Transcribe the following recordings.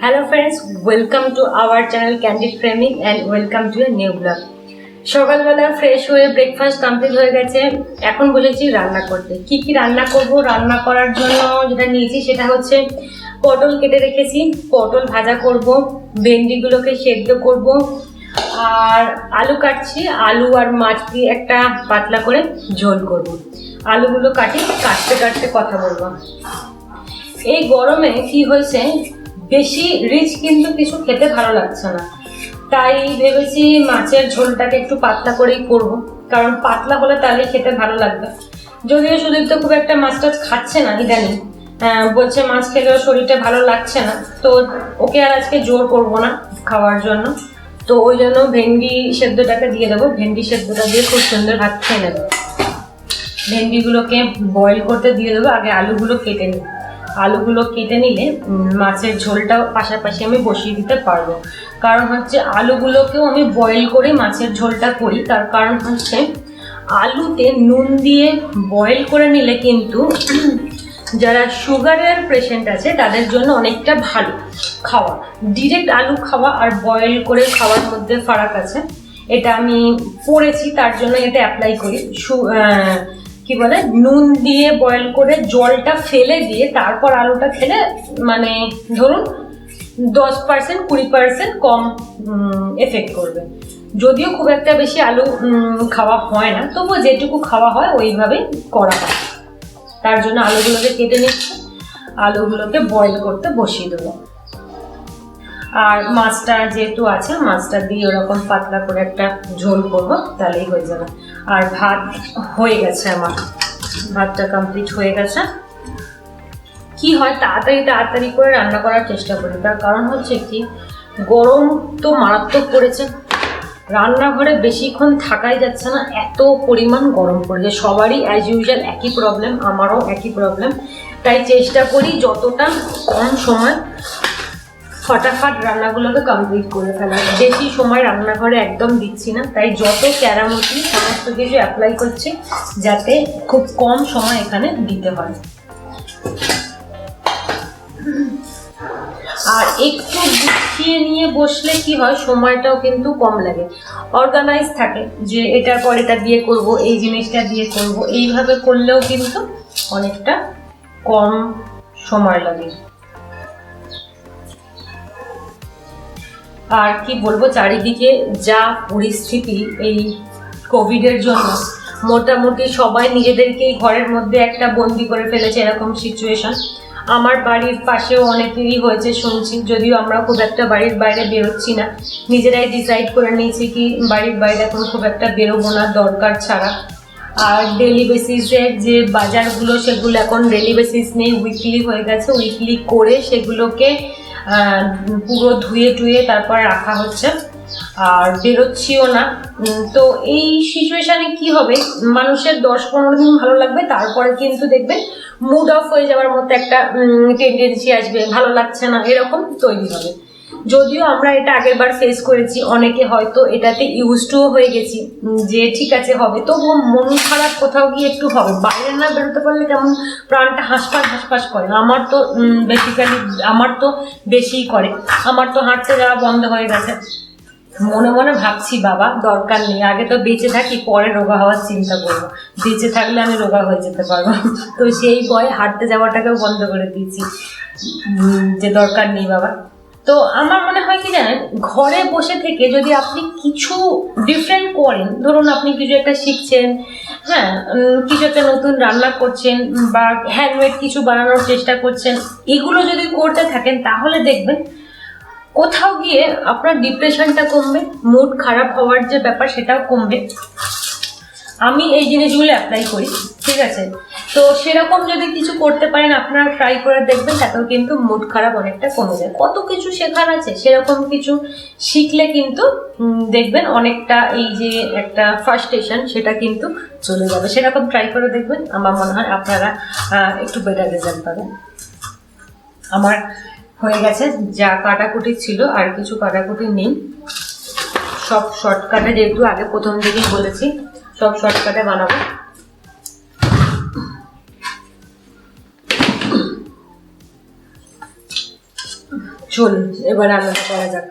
Hello friends, welcome to our channel Candid Framing and welcome to a new vlog. সকালবেলা fresh হয়ে breakfast complete হয়ে গেছে। এখন বলেছি রান্না করতে। কি কি রান্না করব? রান্না করার জন্য যেটা নিয়েছি সেটা হচ্ছে পটল কেটে রেখেছি, পটল ভাজা করব, ভেন্ডিগুলোকে সেদ্ধ করব, আর আলু কাটছি, আলু আর মাছ দিয়ে একটা পাতলা করে ঝোল করব। আলুগুলো কাটতে কাটতে কথা বলবো। এই গরমে কি হয়েছে, বেশি রিচ কিন্তু কিছু খেতে ভালো লাগছে না, তাই ভেবেছি মাছের ঝোলটাকে একটু পাতলা করেই করব, কারণ পাতলা হলে তাহলে খেতে ভালো লাগবে। যদিও সুদীপ তো খুব একটা মাছ টাছ খাচ্ছে না ইদানিং, বলছে মাছ খেলেও শরীরটা ভালো লাগছে না, তো ওকে আর আজকে জোর করবো না খাওয়ার জন্য। তো ওই জন্য ভেন্ডি সেদ্ধটাকে দিয়ে দেবো, ভেন্ডি সেদ্ধটা দিয়ে খুব সুন্দর ভাত খেয়ে নেবো। ভেন্ডিগুলোকে বয়েল করতে দিয়ে দেবো, আগে আলুগুলো কেটে নিই। আলুগুলো কেটে নিলে মাছের ঝোলটাও পাশাপাশি আমি বসিয়ে দিতে পারবো। কারণ হচ্ছে আলুগুলোকেও আমি বয়েল করে মাছের ঝোলটা করি, তার কারণ হচ্ছে আলুতে নুন দিয়ে বয়েল করে নিলে কিন্তু যারা সুগারের পেশেন্ট আছে তাদের জন্য অনেকটা ভালো খাওয়া। ডিরেক্ট আলু খাওয়া আর বয়েল করে খাওয়ার মধ্যে ফারাক আছে, এটা আমি পড়েছি, তার জন্য এটা অ্যাপ্লাই করি। কি বলে, নুন দিয়ে বয়েল করে জলটা ফেলে দিয়ে তারপর আলুটা খেলে মানে ধরুন 10% 20% কম এফেক্ট করবে। যদিও খুব একটা বেশি আলু খাওয়া হয় না, তবুও যেটুকু খাওয়া হয় ওইভাবে করা হয়। তার জন্য আলুগুলোকে কেটে নিচ্ছি, আলুগুলোকে বয়েল করতে বসিয়ে দেবো। আর মাছটা যেহেতু আছে, মাছটা দিয়ে ওরকম পাতলা করে একটা ঝোল করবো, তাহলেই হয়ে যাবে। আর ভাত হয়ে গেছে, আমার ভাতটা কমপ্লিট হয়ে গেছে। কি হয়, তাড়াতাড়ি করে রান্না করার চেষ্টা করি, তার কারণ হচ্ছে কি, গরম তো মারাত্মক পড়েছে, রান্নাঘরে বেশিক্ষণ থাকাই যাচ্ছে না, এত পরিমাণ গরম পড়েছে। সবারই অ্যাজ ইউজুয়াল একই প্রবলেম, আমারও একই প্রবলেম। তাই চেষ্টা করি যতটা কম সময় ফটাফট রান্নাগুলোকে কমপ্লিট করে ফেলা। বেশি সময় রান্নাঘরে একদম দিচ্ছি না, তাই যত ক্যারামতি সমস্ত কিছু অ্যাপ্লাই করছি যাতে খুব কম সময় এখানে দিতে হয়। আর একটু গুছিয়ে নিয়ে বসলে কি হয়, সময়টাও কিন্তু কম লাগে, অর্গানাইজ থাকে যে এটার পর এটা দিয়ে করব, এই জিনিসটা দিয়ে করব, এইভাবে করলেও কিন্তু অনেকটা কম সময় লাগে। আর কি বলবো, চারিদিকে যা পরিস্থিতি এই কোভিডের জন্য, মোটামুটি সবাই নিজেদেরকেই ঘরের মধ্যে একটা বন্দি করে ফেলেছে, এরকম সিচুয়েশন। আমার বাড়ির পাশেও অনেকেরই হয়েছে শুনছি, যদিও আমরা খুব একটা বাড়ির বাইরে বেরোচ্ছি না, নিজেরাই ডিসাইড করে নিয়েছি কি বাড়ির বাইরে এখন খুব একটা বেরোবো না দরকার ছাড়া। আর ডেলি বেসিসে যে বাজারগুলো, সেগুলো এখন ডেলি বেসিস নেই, উইকলি হয়ে গেছে। উইকলি করে সেগুলোকে পুরো ধুয়ে তারপর রাখা হচ্ছে, আর বেরোচ্ছিও না। তো এই সিচুয়েশানে কি হবে, মানুষের 10-15 দিন ভালো লাগবে, তারপরে কিন্তু দেখবেন মুড অফ হয়ে যাওয়ার মতো একটা টেন্ডেন্সি আসবে, ভালো লাগছে না, এরকম তৈরি হবে। যদিও আমরা এটা আগের বার ফেস করেছি, অনেকে হয়তো এটাতে ইউজডও হয়ে গেছি যে ঠিক আছে হবে, তবুও মন খারাপ কোথাও গিয়ে একটু হবে। বাইরে না বেরোতে পারলে কেমন প্রাণটা হাঁসফাঁস করে। আমার তো বেসিক্যালি বেশিই করে, আমার তো হাঁটতে যাওয়া বন্ধ হয়ে গেছে। মনে মনে ভাবছি বাবা দরকার নেই, আগে তো বেঁচে থাকি, পরে রোগা হওয়ার চিন্তা করবো, বেঁচে থাকলে আমি রোগা হয়ে যেতে পারবো। তো সেই ভয়ে হাঁটতে যাওয়াটাকেও বন্ধ করে দিয়েছি, যে দরকার নেই বাবা। তো আমার মনে হয় কি জানেন, ঘরে বসে থেকে যদি আপনি কিছু ডিফারেন্ট করেন, ধরুন আপনি কিছু একটা শিখছেন, হ্যাঁ, কিছু একটা নতুন রান্না করছেন বা হ্যান্ডমেড কিছু বানানোর চেষ্টা করছেন, এগুলো যদি করতে থাকেন তাহলে দেখবেন কোথাও গিয়ে আপনার ডিপ্রেশনটা কমবে, মুড খারাপ হওয়ার যে ব্যাপার সেটাও কমবে। আমি এই জিনিসগুলো অ্যাপ্লাই করি, ঠিক আছে? তো সেরকম যদি কিছু করতে পারেন, আপনারা ট্রাই করে দেখবেন, তাতেও কিন্তু মুড খারাপ অনেকটা কমে যায়। কত কিছু শেখার আছে, সেরকম কিছু শিখলে কিন্তু দেখবেন অনেকটা এই যে একটা ফার্স্টেশন সেটা কিন্তু চলে যাবে। সেরকম ট্রাই করে দেখবেন, আমার মনে হয় আপনারা একটু বেটার রেজাল্ট পাবেন। আমার হয়ে গেছে যা কাটাকুটি ছিল, আর কিছু কাটাকুটি নেই, সব শর্টকাটে, যেহেতু আগে প্রথম দিকেই বলেছি সব শর্টকাটে বানাবো। চলুন এবার রান্নাটা করা যাক।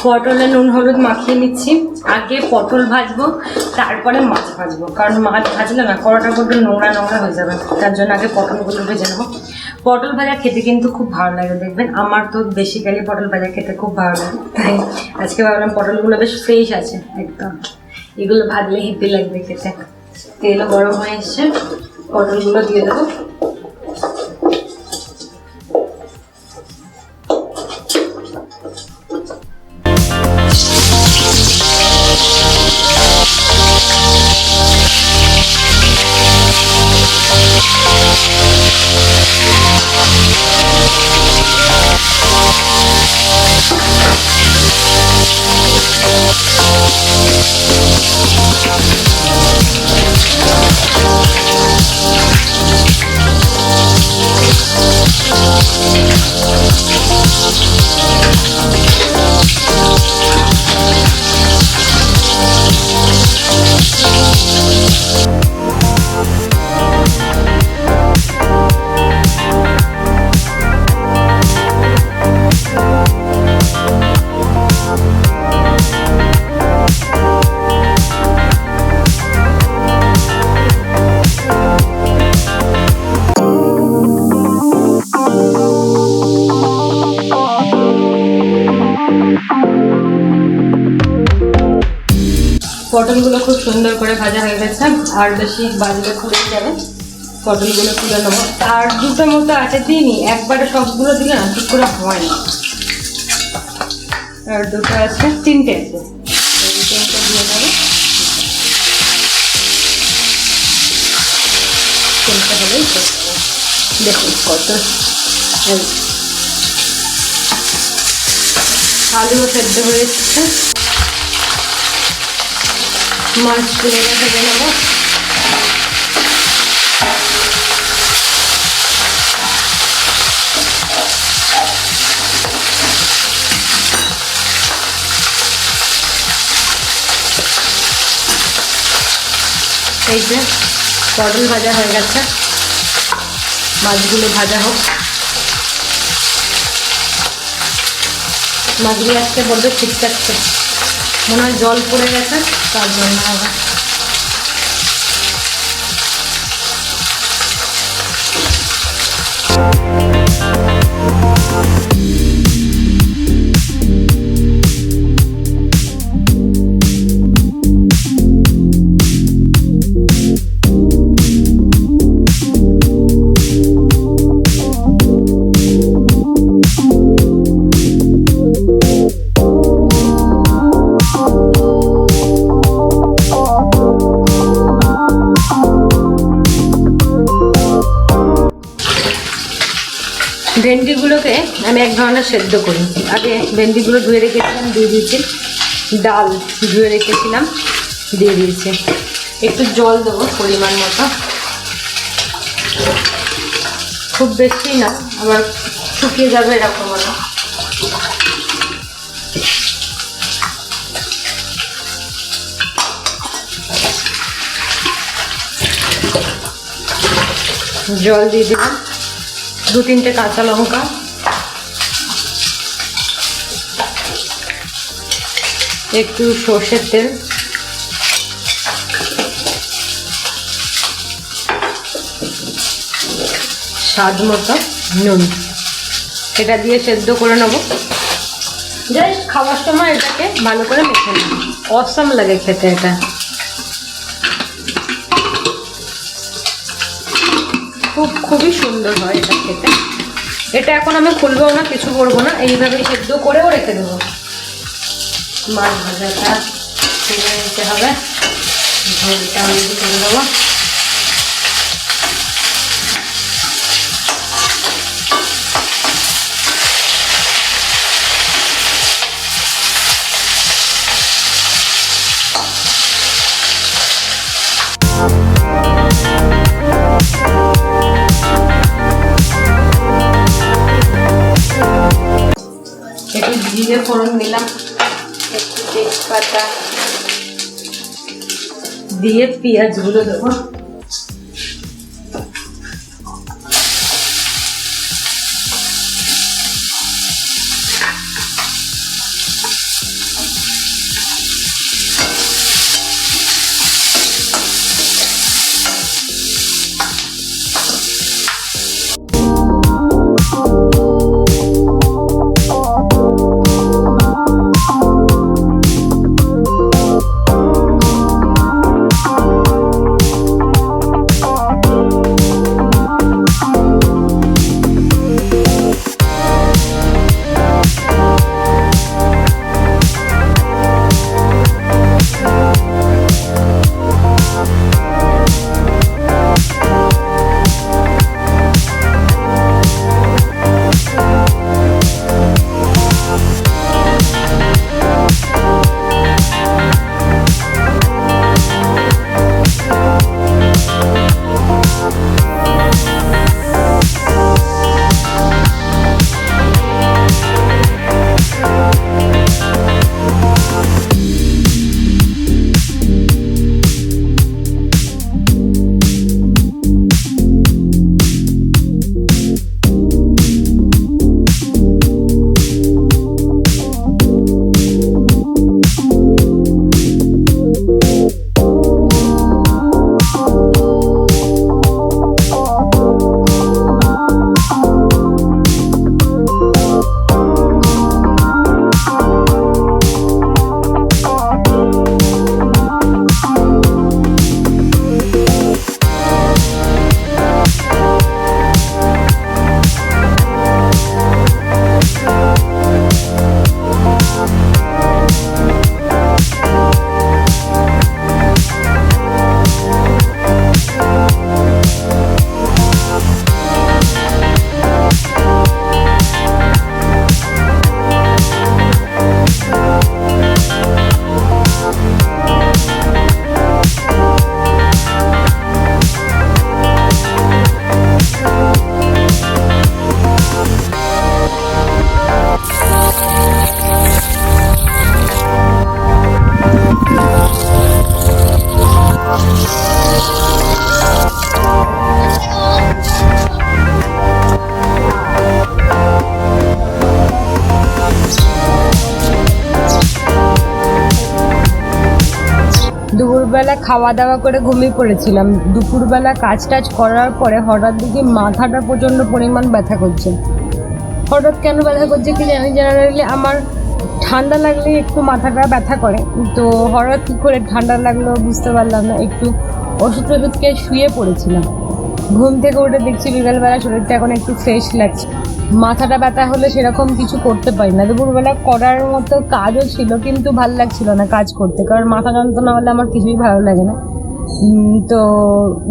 পটলে নুন হলুদ মাখিয়ে নিচ্ছি। আগে পটল ভাজবো, তারপরে মাছ ভাজবো, কারণ মাছ ভাজলে না কড়াটা একটু নোংরা নোংরা হয়ে যাবে, তার জন্য আগে পটলগুলো ভেজে নেবো। পটল ভাজা খেতে কিন্তু খুব ভালো লাগে, দেখবেন আমার তো বেসিক্যালি পটল ভাজা খেতে খুব ভালো লাগে, তাই আজকে ভাবলাম পটলগুলো বেশ ফ্রেশ আছে একদম, এগুলো ভাজলে হেভি লাগবে খেতে। তেলও গরম হয়ে এসছে, পটলগুলো দিয়ে দেবো। পটলগুলো খুব সুন্দর করে ভাজা হয়ে গেছে, আর বেশি ভাজলে খুলে যাবে। পটলগুলো তুলে নেবো। আর দুটো মতো আছে, দিইনি একবারে, সবগুলো দিলে না ঠিক করে হয় না। আর দুটো আছে, তিনটে আছে, তিনটে দিয়ে দেবো। তিনটে হলেই দেখুন কত আলুও সেদ্ধ হয়ে এসছে। মাছগুলো ভেজে নেবো। এই যে পটল ভাজা হয়ে গেছে, মাছগুলো ভাজা হোক। মাছগুলো আজকে বড্ড ঠিকঠাকছে, মনে হয় জল পড়ে গেছে, তার জন্য আবার ভেন্ডিগুলোকে আমি এক ধরনের সেদ্ধ করি। আগে ভেন্ডিগুলো ধুয়ে রেখেছিলাম, দিয়ে দিয়েছি। ডাল ধুয়ে রেখেছিলাম, দিয়ে দিয়েছি। একটু জল দেবো পরিমাণ মতো, খুব বেশি না, আবার শুকিয়ে যাবে এরকম না। জল দিয়ে দিলাম, 2-3টে কাঁচা লঙ্কা, একটু সর্ষের তেল, স্বাদ মতো নুন। এটা দিয়ে সেদ্ধ করে নেব। জাস্ট খাওয়ার সময় এটাকে ভালো করে মেখে নেব। অসম লাগে খেতে, এটা খুবই সুন্দর হয় এটা খেতে। এটা এখন আমি খুলবো না, কিছু করবো না, এইভাবেই সেদ্ধ করেও রেখে দেবো। মাছ ভাজাটা তুলে নিতে হবে, ঝোলটা আমি করে দেবো। একটু জিরে ফোড়ন দিলাম, একটু তেজপাতা দিয়ে পেঁয়াজগুলো দেবো। দুপুরবেলা খাওয়া দাওয়া করে ঘুমিয়ে পড়েছিলাম। দুপুরবেলা কাজ টাজ করার পরে হঠাৎ দেখি মাথাটা প্রচণ্ড পরিমাণ ব্যথা করছে। হঠাৎ কেন ব্যথা করছে কি জানি, জেনারেলি আমার ঠান্ডা লাগলে একটু মাথাটা ব্যথা করে, তো হঠাৎ কী করে ঠান্ডা লাগলো বুঝতে পারলাম না। একটু ওষুধ খেয়ে শুয়ে পড়েছিলাম। ঘুম থেকে উঠে দেখছি বিকালবেলা শরীরটা এখন একটু ফ্রেশ লাগছে। মাথাটা ব্যথা হলে সেরকম কিছু করতে পারি না। দুপুরবেলা করার মতো কাজও ছিল, কিন্তু ভালো লাগছিল না কাজ করতে, কারণ মাথা যন্ত্রণা হলে আমার কিছুই ভালো লাগে না। তো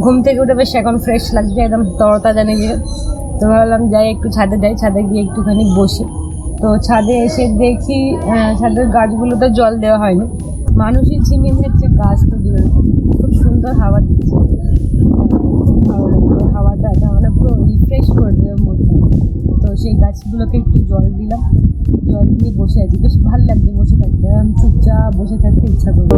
ঘুম থেকে উঠে বেশ এখন ফ্রেশ লাগছে, একদম তরতাজা নিজে। তো ভাবলাম যাই একটু ছাদে যাই, ছাদে গিয়ে একটুখানি বসি। তো ছাদে এসে দেখি ছাদের গাছগুলোতে জল দেওয়া হয়নি, মানুষই ঝিমিয়ে যাচ্ছে, গাছ তো দূরে। খুব সুন্দর হাওয়া দিচ্ছে, ভালো লাগছে হাওয়াটা, মানে পুরো রিফ্রেশ করে দেবে মুডটা। তো সেই গাছগুলোকে একটু জল দিলাম, জল দিয়ে বসে আছি, বেশ ভালো লাগছে বসে থাকতে, চুপচাপ বসে থাকতে ইচ্ছা করবে।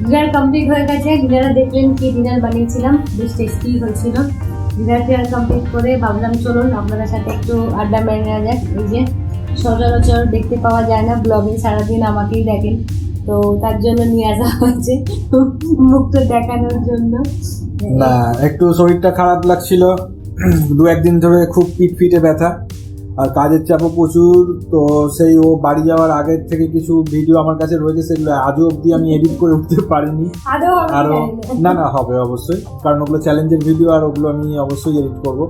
ডিনার কমপ্লিট হয়ে গেছে। ডিনারে দেখলেন কি ডিনার বানিয়েছিলাম, বেশ টেস্টি হয়েছিল। ডিনার টিনার কমপ্লিট করে ভাবলাম চলুন আপনাদের সাথে একটু আড্ডা মেরে নেওয়া যাক। এই যে সচরাচর দেখতে পাওয়া যায় না ব্লগে, সারাদিন আমাকেই দেখেন, তো তার জন্য নিয়ে আসা হয়েছে মুখটা দেখানোর জন্য। না, একটু শরীরটা খারাপ লাগছিল, দু একদিন ধরে খুব পিঠ ফিটে ব্যথা আর কাজের চাপও প্রচুর। তো সেই ও বাড়ি যাওয়ার আগের থেকে কিছু ভিডিও আমার কাছে রয়েছে, সেগুলো আজও অবধি আমি এডিট করে উঠতে পারিনি। আরও না হবে অবশ্যই, কারণ ওগুলো চ্যালেঞ্জের ভিডিও আর ওগুলো আমি অবশ্যই এডিট করব।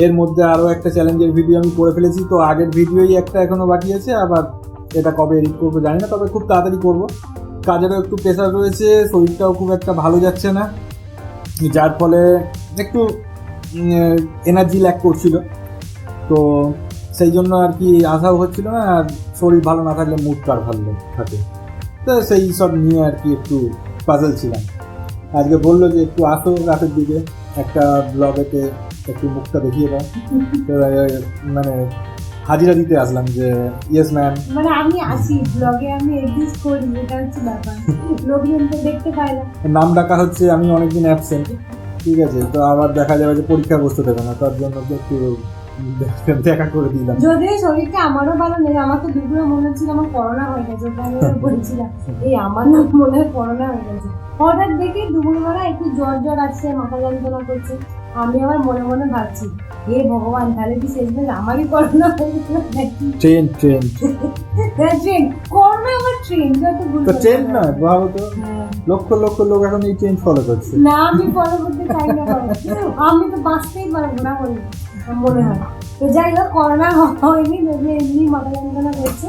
এর মধ্যে আরও একটা চ্যালেঞ্জের ভিডিও আমি করে ফেলেছি, তো আগের ভিডিওই একটা এখনও বাকি আছে, আবার এটা কবে এডিট করবো জানি না, তবে খুব তাড়াতাড়ি করবো। কাজেরও একটু প্রেশার রয়েছে, শরীরটাও খুব একটা ভালো যাচ্ছে না, যার ফলে একটু এনার্জি ল্যাক করছিল। তো সেই জন্য আর কি আশাও হচ্ছিল না, আর শরীর ভালো না থাকলে মুডটা আর ভালো থাকে। তো সেই সব নিয়ে আর কি একটু পাজল ছিলাম। আজকে বললো যে একটু আসো রাতের দিকে একটা ব্লগেতে একটু মুখটা দেখিয়ে দাও। তো মানে হাজিরা দিতে আসলাম যে ইয়েস ম্যাম। মানে আমি আসি ব্লগে, আমি এডিট করি, এটা হচ্ছে ব্যাপার। লোকজন তো দেখতে পায় না। নাম ডাকা হচ্ছে আমি অনেকদিন অ্যাবসেন্ট, ঠিক আছে, তো আবার দেখা যাবে যে পরীক্ষা বসতে দেবে না, তার জন্য তো একটু দেখা করে দিলাম। যদিও শরীরটা আমারও ভালো নেই, আমার তো দুপুরে মনে হচ্ছিল আমার করোনা হয়ে গেছে, ওটা আমি ওকে বলছিলাম এই আমার না মনে হয় করোনা হয়ে গেছে। হঠাৎ দেখি দুপুরবেলা একটু জ্বর জ্বর আসছে, মাথা যন্ত্রণা করছে। আমি আবার মনে মনে ভাবছি হে ভগবান, তাহলে কি শেষমেশ আমারই করোনা হয়ে গেছিল নাকি? ট্রেন ট্রেন করোনা আমার ট্রেন যত তো ট্রেন নয়, ভাবো তো লক্ষ লক্ষ লোক এখন এই ট্রেন ফলো করছে। না আমি ফলো করতে চাই না, আমি তো বাঁচতেই পারবো না বলে মনে হয়। তো যাই হোক, করোনা হয়নি, যদি এমনি মাথা যন্ত্রণা করছে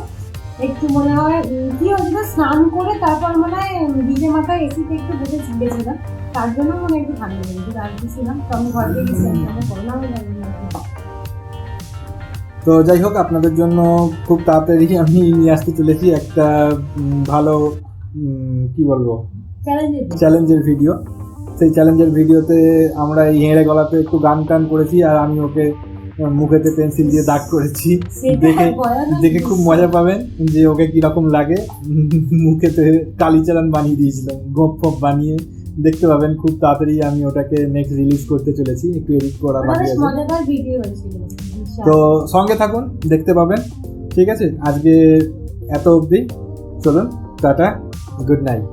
একটু, মনে হয় কি হয়েছিল স্নান করে তারপর মনে হয় ভিজে মাথায় এসিতে একটু বসে গেছিলাম, তার জন্য মনে হয় একটু ঠান্ডা লেগেছে। আর গেছিলাম তো আমি ঘরে গেছিলাম, আমার করোনা হয়ে যাবে না। তো যাই হোক, আপনাদের জন্য খুব তাড়াতাড়ি আমি নিয়ে আসতে চলেছি একটা ভালো কি বলবো চ্যালেঞ্জের ভিডিও। সেই চ্যালেঞ্জের ভিডিওতে আমরা এই হেঁড়ে গলাতে একটু গান টান করেছি, আর আমি ওকে মুখেতে পেন্সিল দিয়ে দাগ করেছি। দেখে খুব মজা পাবেন যে ওকে কিরকম লাগে। মুখেতে কালিচালান বানিয়ে দিয়েছিলাম, গোপ ফোপ বানিয়ে দেখতে পাবেন খুব তাড়াতাড়ি। আমি ওটাকে নেক্সট রিলিজ করতে চলেছি, একটু এডিট করা বাকি আছে। মজাদার ভিডিও হয়েছিল, তো সঙ্গে থাকুন, দেখতে পাবেন। ঠিক আছে, আজকে এত অবধি, চলুন টাটা, গুড নাইট।